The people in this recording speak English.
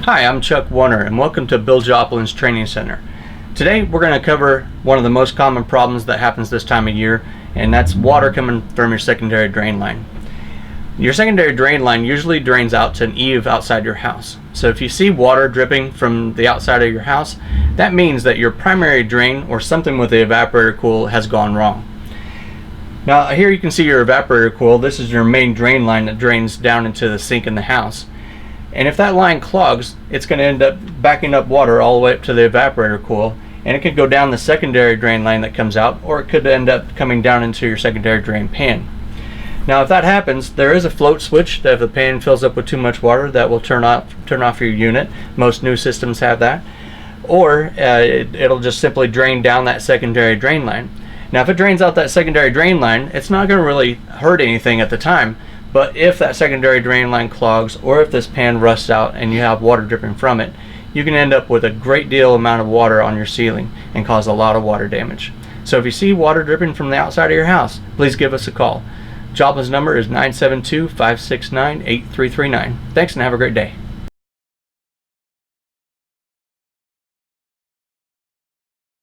Hi, I'm Chuck Warner and welcome to Bill Joplin's Training Center. Today we're going to cover one of the most common problems that happens this time of year, and that's water coming from your secondary drain line. Your secondary drain line usually drains out to an eave outside your house. So if you see water dripping from the outside of your house, that means that your primary drain or something with the evaporator coil has gone wrong. Now here you can see your evaporator coil. This is your main drain line that drains down into the sink in the house. And if that line clogs, it's going to end up backing up water all the way up to the evaporator coil, and it could go down the secondary drain line that comes out, or it could end up coming down into your secondary drain pan. Now if that happens, there is a float switch that if the pan fills up with too much water, that will turn off your unit. Most new systems have that. Or it'll just simply drain down that secondary drain line. Now if it drains out that secondary drain line, it's not going to really hurt anything at the time. But if that secondary drain line clogs, or if this pan rusts out and you have water dripping from it, you can end up with a great deal amount of water on your ceiling and cause a lot of water damage. So if you see water dripping from the outside of your house, please give us a call. Joplin's number is 972-569-8339. Thanks and have a great day.